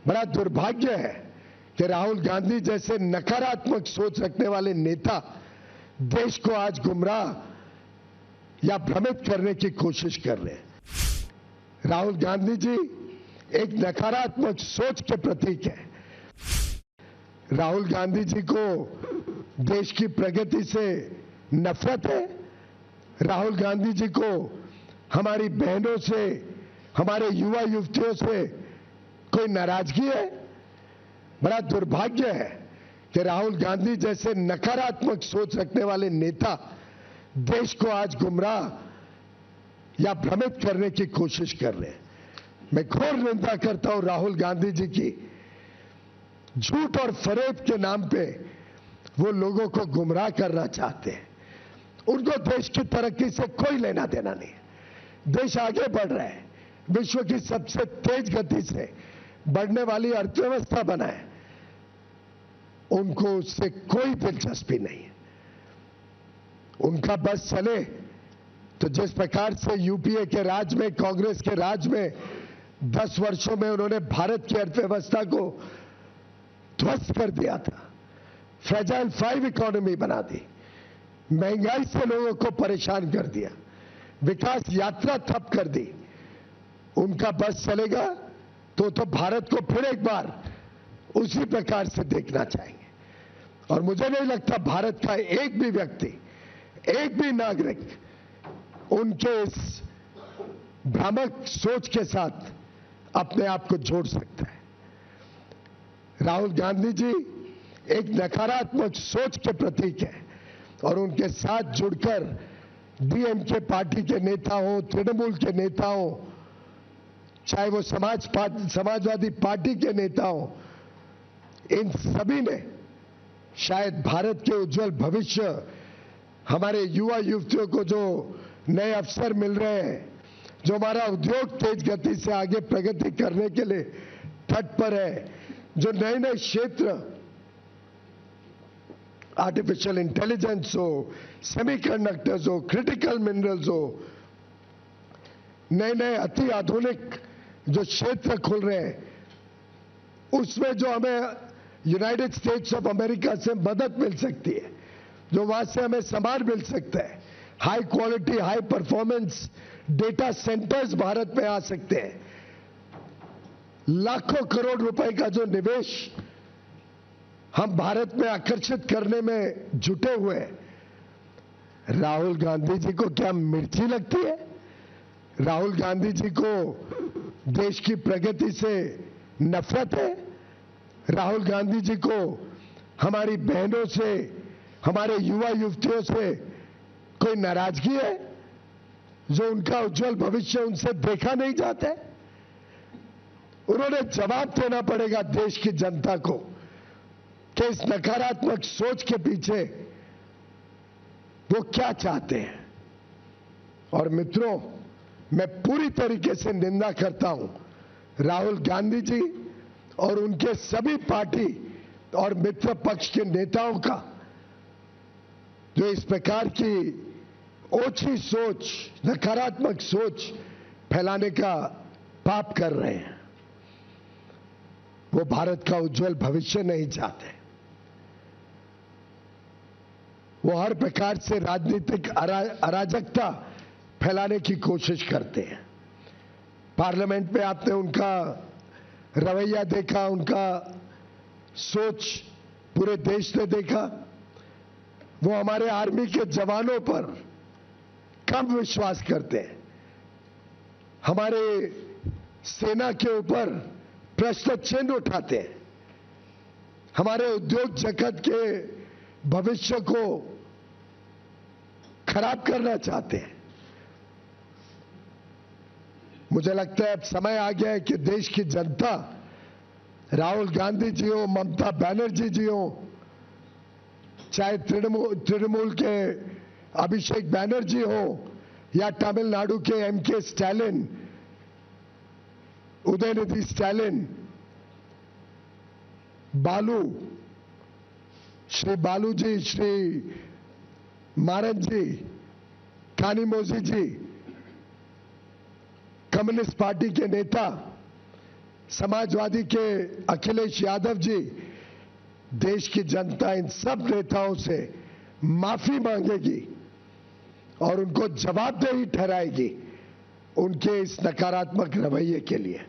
बड़ा दुर्भाग्य है कि राहुल गांधी जैसे नकारात्मक सोच रखने वाले नेता देश को आज गुमराह या भ्रमित करने की कोशिश कर रहे हैं। राहुल गांधी जी एक नकारात्मक सोच के प्रतीक है। राहुल गांधी जी को देश की प्रगति से नफरत है। राहुल गांधी जी को हमारी बहनों से, हमारे युवा युवतियों से कोई नाराजगी है। बड़ा दुर्भाग्य है कि राहुल गांधी जैसे नकारात्मक सोच रखने वाले नेता देश को आज गुमराह या भ्रमित करने की कोशिश कर रहे हैं। मैं घोर निंदा करता हूं राहुल गांधी जी की। झूठ और फरेब के नाम पे वो लोगों को गुमराह करना चाहते हैं। उनको देश की तरक्की से कोई लेना देना नहीं है। देश आगे बढ़ रहा है, विश्व की सबसे तेज गति से बढ़ने वाली अर्थव्यवस्था बना है। उनको उससे कोई दिलचस्पी नहीं है। उनका बस चले तो जिस प्रकार से यूपीए के राज में, कांग्रेस के राज में 10 वर्षों में उन्होंने भारत की अर्थव्यवस्था को ध्वस्त कर दिया था, फ्रेजाइल 5 इकोनॉमी बना दी, महंगाई से लोगों को परेशान कर दिया, विकास यात्रा ठप कर दी। उनका बस चलेगा तो भारत को फिर एक बार उसी प्रकार से देखना चाहेंगे। और मुझे नहीं लगता भारत का एक भी व्यक्ति, एक भी नागरिक उनके इस भ्रामक सोच के साथ अपने आप को जोड़ सकता है। राहुल गांधी जी एक नकारात्मक सोच के प्रतीक है और उनके साथ जुड़कर डीएमके पार्टी के नेता हो, तृणमूल के नेता हो, चाहे वो समाजवादी पार्टी के नेता हो, इन सभी ने शायद भारत के उज्जवल भविष्य, हमारे युवा युवतियों को जो नए अवसर मिल रहे हैं, जो हमारा उद्योग तेज गति से आगे प्रगति करने के लिए तट पर है, जो नए नए क्षेत्र, आर्टिफिशियल इंटेलिजेंस हो, सेमीकंडक्टर्स हो, क्रिटिकल मिनरल्स हो, नए नए अति आधुनिक जो क्षेत्र खुल रहे हैं, उसमें जो हमें यूनाइटेड स्टेट्स ऑफ अमेरिका से मदद मिल सकती है, जो वहां से हमें सामान मिल सकता है, high quality, high performance data centres Bharat में आ सकते हैं, लाखों करोड़ रुपए का जो निवेश हम भारत में आकर्षित करने में जुटे हुए हैं। राहुल गांधी जी को क्या मिर्ची लगती है? राहुल गांधी जी को देश की प्रगति से नफरत है। राहुल गांधी जी को हमारी बहनों से, हमारे युवा युवतियों से कोई नाराजगी है, जो उनका उज्जवल भविष्य उनसे देखा नहीं जाता है। उन्होंने जवाब देना पड़ेगा देश की जनता को कि इस नकारात्मक सोच के पीछे वो क्या चाहते हैं। और मित्रों, मैं पूरी तरीके से निंदा करता हूं राहुल गांधी जी और उनके सभी पार्टी और मित्र पक्ष के नेताओं का, जो इस प्रकार की ओछी सोच, नकारात्मक सोच फैलाने का पाप कर रहे हैं। वो भारत का उज्जवल भविष्य नहीं चाहते। वो हर प्रकार से राजनीतिक अराजकता फैलाने की कोशिश करते हैं। पार्लियामेंट में आपने उनका रवैया देखा, उनका सोच पूरे देश ने देखा। वो हमारे आर्मी के जवानों पर कम विश्वास करते हैं, हमारे सेना के ऊपर प्रश्न चिन्ह उठाते हैं, हमारे उद्योग जगत के भविष्य को खराब करना चाहते हैं। मुझे लगता है अब समय आ गया है कि देश की जनता, राहुल गांधी जी हो, ममता बनर्जी जी हो, चाहे तृणमूल के अभिषेक बनर्जी हो या तमिलनाडु के एमके स्टालिन, उदयनिधि स्टालिन, बालू, श्री बालू जी, श्री मारन जी, कानिमोझी जी, कम्युनिस्ट पार्टी के नेता, समाजवादी के अखिलेश यादव जी देश की जनता इन सब नेताओं से माफी मांगेगी और उनको जवाबदेही ठहराएगी उनके इस नकारात्मक रवैये के लिए।